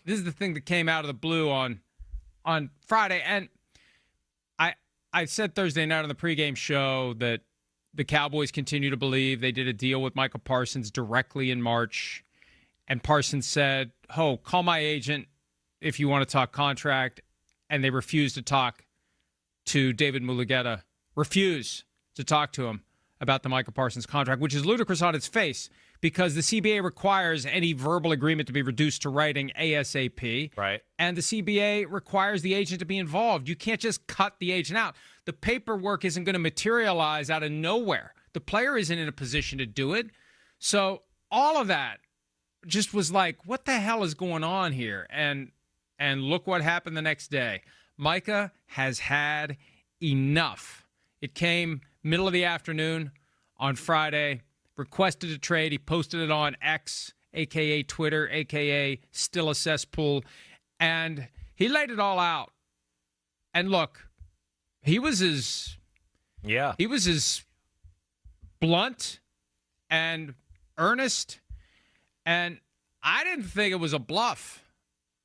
this is the thing that came out of the blue on Friday. And I said Thursday night on the pregame show that the Cowboys continue to believe they did a deal with Micah Parsons directly in March. And Parsons said, call my agent if you want to talk contract. And they refused to talk to David Mulugheta. Refuse to talk to him about the Micah Parsons contract, which is ludicrous on its face because the CBA requires any verbal agreement to be reduced to writing ASAP. Right. And the CBA requires the agent to be involved. You can't just cut the agent out. The paperwork isn't going to materialize out of nowhere. The player isn't in a position to do it. So all of that just was like, what the hell is going on here? And look what happened the next day. Micah has had enough. It came middle of the afternoon on Friday, requested a trade. He posted it on X, a.k.a. Twitter, a.k.a. still a cesspool. And he laid it all out. And look, he was as blunt and earnest. And I didn't think it was a bluff.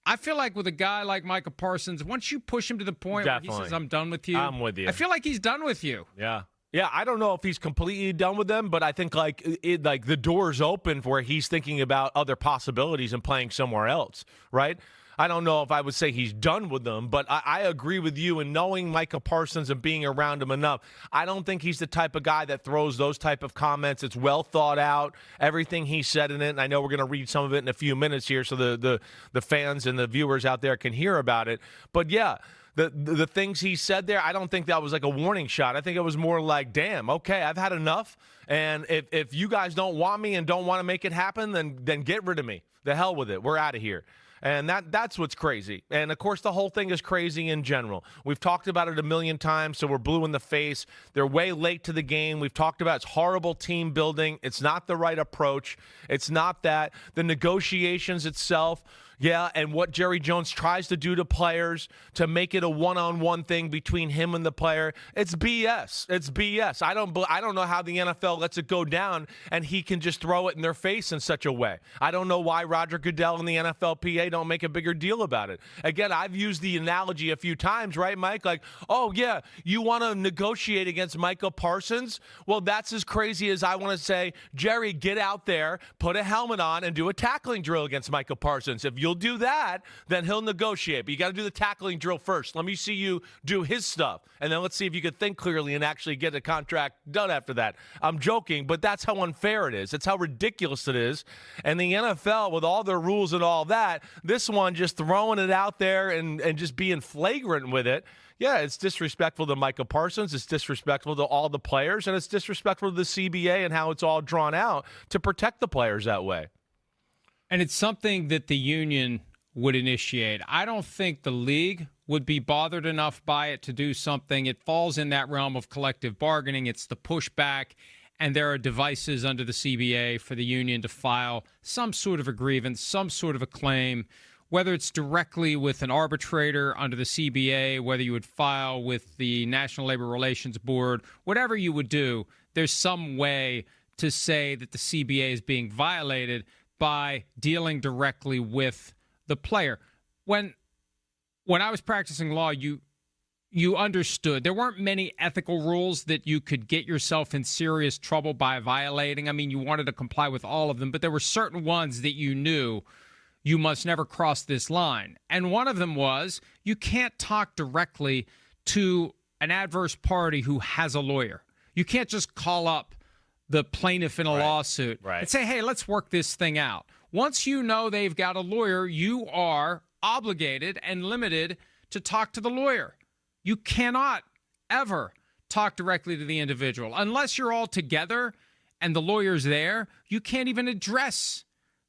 I feel like with a guy like Micah Parsons, once you push him to the point where he says, I'm done with you. I'm with you. I feel like he's done with you. Yeah. Yeah, I don't know if he's completely done with them, but I think like the door's open where he's thinking about other possibilities and playing somewhere else, right? I don't know if I would say he's done with them, but I agree with you. And knowing Micah Parsons and being around him enough, I don't think he's the type of guy that throws those type of comments. It's well thought out, everything he said in it. And I know we're going to read some of it in a few minutes here so the fans and the viewers out there can hear about it. But yeah, the things he said there, I don't think that was like a warning shot. I think it was more like, damn, okay, I've had enough. And if you guys don't want me and don't want to make it happen, then get rid of me. The hell with it. We're out of here. And that's what's crazy. And, of course, the whole thing is crazy in general. We've talked about it a million times, so we're blue in the face. They're way late to the game. We've talked about it's horrible team building. It's not the right approach. It's not that. The negotiations itself, yeah, and what Jerry Jones tries to do to players to make it a one-on-one thing between him and the player, it's BS. It's BS. I don't know how the NFL lets it go down and he can just throw it in their face in such a way. I don't know why Roger Goodell and the NFLPA don't make a bigger deal about it. Again, I've used the analogy a few times, right, Mike? Like, oh, yeah, you want to negotiate against Micah Parsons? Well, that's as crazy as I want to say, Jerry, get out there, put a helmet on, and do a tackling drill against Micah Parsons. If you'll do that, then he'll negotiate. But you got to do the tackling drill first. Let me see you do his stuff. And then let's see if you can think clearly and actually get a contract done after that. I'm joking, but that's how unfair it is. It's how ridiculous it is. And the NFL, with all their rules and all that, this one just throwing it out there and just being flagrant with it. Yeah, it's disrespectful to Micah Parsons. It's disrespectful to all the players. And it's disrespectful to the CBA and how it's all drawn out to protect the players that way. And it's something that the union would initiate. I don't think the league would be bothered enough by it to do something. It falls in that realm of collective bargaining. It's the pushback, and there are devices under the CBA for the union to file some sort of a grievance, some sort of a claim, whether it's directly with an arbitrator under the CBA, whether you would file with the National Labor Relations Board, whatever you would do, there's some way to say that the CBA is being violated by dealing directly with the player. When I was practicing law, you understood there weren't many ethical rules that you could get yourself in serious trouble by violating. I mean, you wanted to comply with all of them, but there were certain ones that you knew you must never cross this line. And one of them was you can't talk directly to an adverse party who has a lawyer. You can't just call up the plaintiff in a lawsuit and say, hey, let's work this thing out. Once you know they've got a lawyer, you are obligated and limited to talk to the lawyer. You cannot ever talk directly to the individual. Unless you're all together and the lawyer's there, you can't even address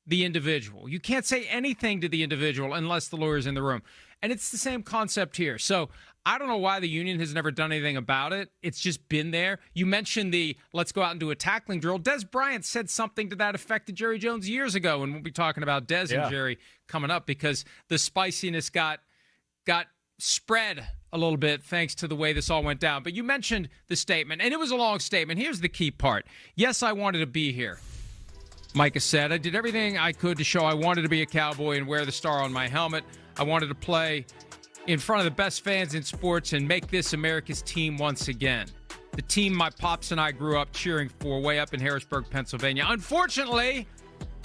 the individual. You can't say anything to the individual unless the lawyer's in the room. And it's the same concept here. So I don't know why the union has never done anything about it. It's just been there. You mentioned the let's go out and do a tackling drill. Des Bryant said something to that effect to Jerry Jones years ago, and we'll be talking about Des and Jerry coming up because the spiciness got spread a little bit thanks to the way this all went down. But you mentioned the statement, and it was a long statement. Here's the key part. Yes, I wanted to be here. Micah said, I did everything I could to show I wanted to be a Cowboy and wear the star on my helmet. I wanted to play in front of the best fans in sports and make this America's team once again. The team my pops and I grew up cheering for way up in Harrisburg, Pennsylvania. Unfortunately,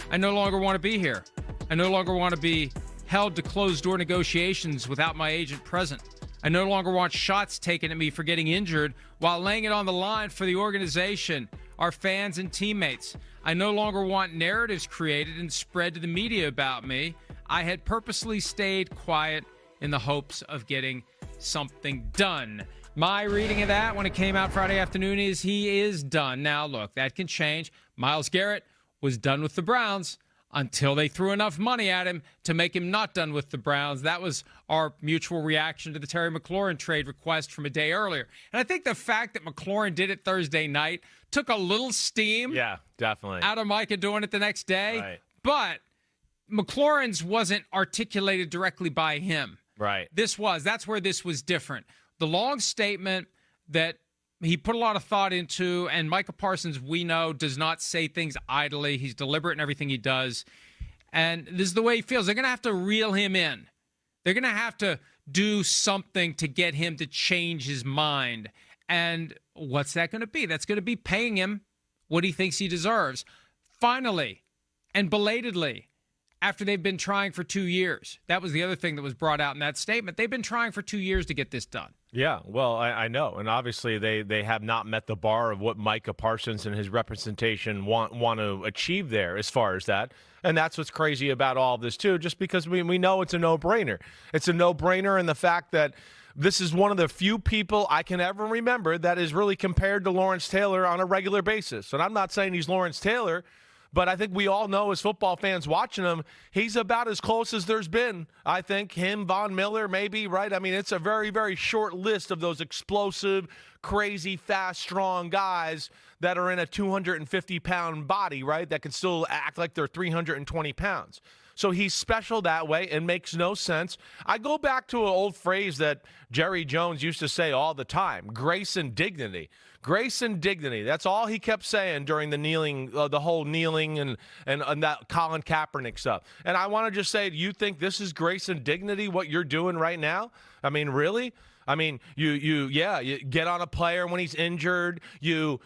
I no longer want to be here. I no longer want to be held to closed-door negotiations without my agent present. I no longer want shots taken at me for getting injured while laying it on the line for the organization, our fans and teammates. I no longer want narratives created and spread to the media about me. I had purposely stayed quiet in the hopes of getting something done. My reading of that when it came out Friday afternoon is he is done. Now, look, that can change. Myles Garrett was done with the Browns until they threw enough money at him to make him not done with the Browns. That was our mutual reaction to the Terry McLaurin trade request from a day earlier. And I think the fact that McLaurin did it Thursday night took a little steam definitely out of Micah doing it the next day. Right. But McLaurin's wasn't articulated directly by him. Right. That's where this was different. The long statement that he put a lot of thought into, and Micah Parsons, we know, does not say things idly. He's deliberate in everything he does. And this is the way he feels. They're going to have to reel him in. They're going to have to do something to get him to change his mind. And what's that going to be? That's going to be paying him what he thinks he deserves. Finally, and belatedly, after they've been trying for 2 years. That was the other thing that was brought out in that statement. They've been trying for 2 years to get this done. Yeah, well, I know. And obviously they have not met the bar of what Micah Parsons and his representation want to achieve there as far as that. And that's what's crazy about all of this, too, just because we know it's a no-brainer. It's a no-brainer in the fact that this is one of the few people I can ever remember that is really compared to Lawrence Taylor on a regular basis. And I'm not saying he's Lawrence Taylor, but I think we all know as football fans watching him, he's about as close as there's been. I think him, Von Miller, maybe, right? I mean, it's a very, very short list of those explosive, crazy, fast, strong guys that are in a 250-pound body, right, that can still act like they're 320 pounds. So he's special that way and makes no sense. I go back to an old phrase that Jerry Jones used to say all the time, grace and dignity. Grace and dignity. That's all he kept saying during the kneeling, the whole kneeling and that Colin Kaepernick stuff. And I want to just say, do you think this is grace and dignity, what you're doing right now? I mean, really? I mean, you get on a player when he's injured. You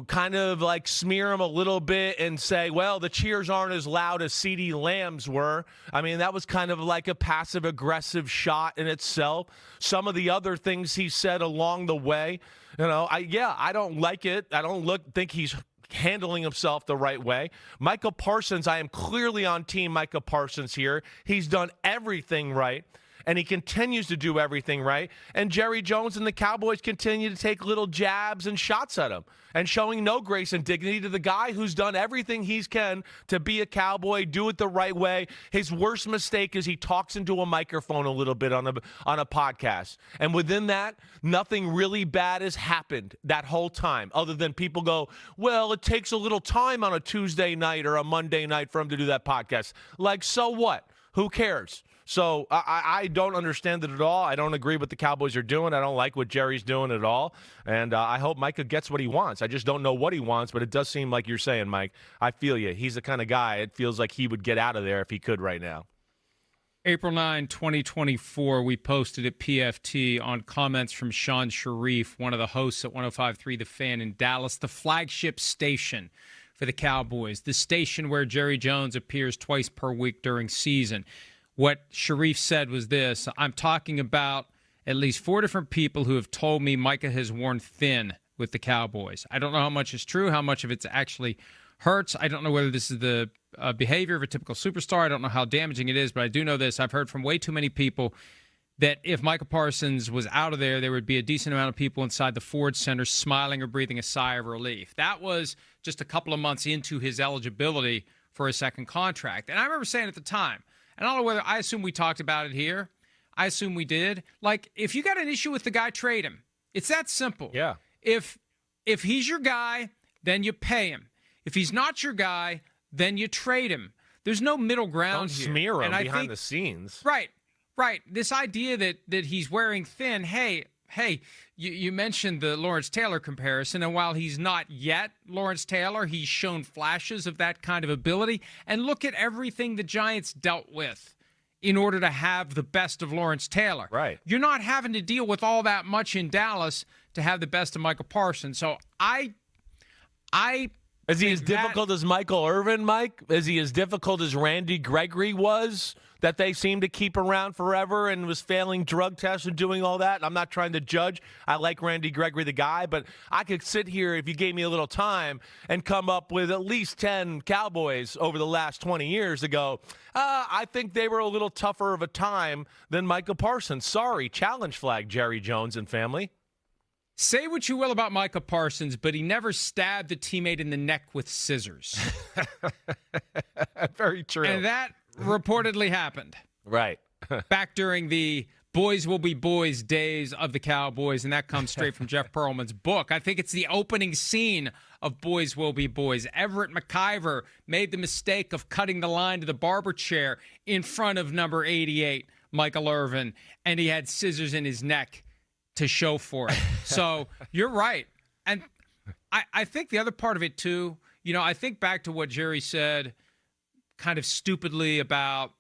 kind of like smear him a little bit and say, well, the cheers aren't as loud as CeeDee Lamb's were. I mean, that was kind of like a passive-aggressive shot in itself. Some of the other things he said along the way, I don't like it. I don't think he's handling himself the right way. Micah Parsons, I am clearly on team Micah Parsons here. He's done everything right. And he continues to do everything right. And Jerry Jones and the Cowboys continue to take little jabs and shots at him and showing no grace and dignity to the guy who's done everything he can to be a Cowboy, do it the right way. His worst mistake is he talks into a microphone a little bit on a podcast. And within that, nothing really bad has happened that whole time other than people go, well, it takes a little time on a Tuesday night or a Monday night for him to do that podcast. Like, so what? Who cares? So I don't understand it at all. I don't agree with what the Cowboys are doing. I don't like what Jerry's doing at all. And I hope Micah gets what he wants. I just don't know what he wants, but it does seem like you're saying, Mike. I feel you. He's the kind of guy, it feels like he would get out of there if he could right now. April 9, 2024, we posted at PFT on comments from Sean Sharif, one of the hosts at 105.3 The Fan in Dallas, the flagship station for the Cowboys, the station where Jerry Jones appears twice per week during season. What Sharif said was this: I'm talking about at least 4 different people who have told me Micah has worn thin with the Cowboys. I don't know how much is true, how much of it actually hurts. I don't know whether this is the behavior of a typical superstar. I don't know how damaging it is, but I do know this. I've heard from way too many people that if Micah Parsons was out of there would be a decent amount of people inside the Ford Center smiling or breathing a sigh of relief. That was just a couple of months into his eligibility for a second contract. And I remember saying at the time, and I don't know whether, I assume we talked about it here. I assume we did. Like, if you got an issue with the guy, trade him. It's that simple. Yeah. If he's your guy, then you pay him. If he's not your guy, then you trade him. There's no middle ground here. Don't smear him behind the scenes. Right. This idea that he's wearing thin, hey, hey, you mentioned the Lawrence Taylor comparison, and while he's not yet Lawrence Taylor, he's shown flashes of that kind of ability. And look at everything the Giants dealt with in order to have the best of Lawrence Taylor. Right. You're not having to deal with all that much in Dallas to have the best of Micah Parsons. So I Is he as difficult as Michael Irvin, Mike? Is he as difficult as Randy Gregory was, that they seemed to keep around forever and was failing drug tests and doing all that? I'm not trying to judge. I like Randy Gregory, the guy, but I could sit here, if you gave me a little time, and come up with at least 10 Cowboys over the last 20 years ago. I think they were a little tougher of a time than Micah Parsons. Sorry, challenge flag, Jerry Jones and family. Say what you will about Micah Parsons, but he never stabbed a teammate in the neck with scissors. Very true. And that reportedly happened. Right. Back during the boys will be boys days of the Cowboys, and that comes straight from Jeff Pearlman's book. I think it's the opening scene of Boys Will Be Boys. Everett McIver made the mistake of cutting the line to the barber chair in front of number 88, Michael Irvin, and he had scissors in his neck to show for it. So you're right. And I think the other part of it, too, I think back to what Jerry said kind of stupidly about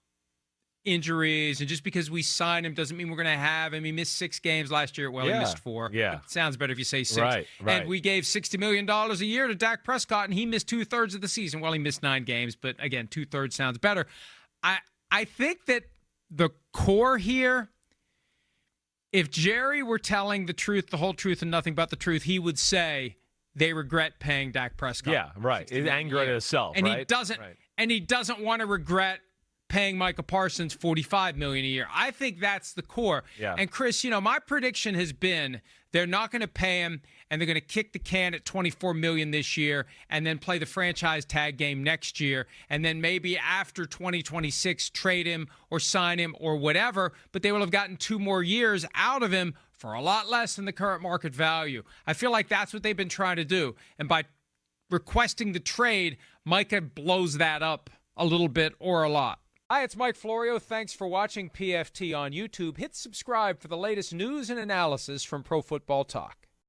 injuries, and just because we signed him doesn't mean we're going to have him. He missed 6 games last year. Well, he missed 4. Yeah. It sounds better if you say 6. Right. And we gave $60 million a year to Dak Prescott, and he missed 2/3 of the season. Well, he missed 9 games, but again, 2/3 sounds better. I think that the core here, if Jerry were telling the truth, the whole truth, and nothing but the truth, he would say they regret paying Dak Prescott. Yeah, right. It's anger at himself, and right? he doesn't. Right. And he doesn't want to regret paying Micah Parsons $45 million a year. I think that's the core. Yeah. And Chris, my prediction has been they're not going to pay him, and they're going to kick the can at $24 million this year, and then play the franchise tag game next year, and then maybe after 2026 trade him or sign him or whatever. But they will have gotten 2 more years out of him for a lot less than the current market value. I feel like that's what they've been trying to do, and by requesting the trade, Micah blows that up a little bit or a lot. Hi, it's Mike Florio. Thanks for watching PFT on YouTube. Hit subscribe for the latest news and analysis from Pro Football Talk.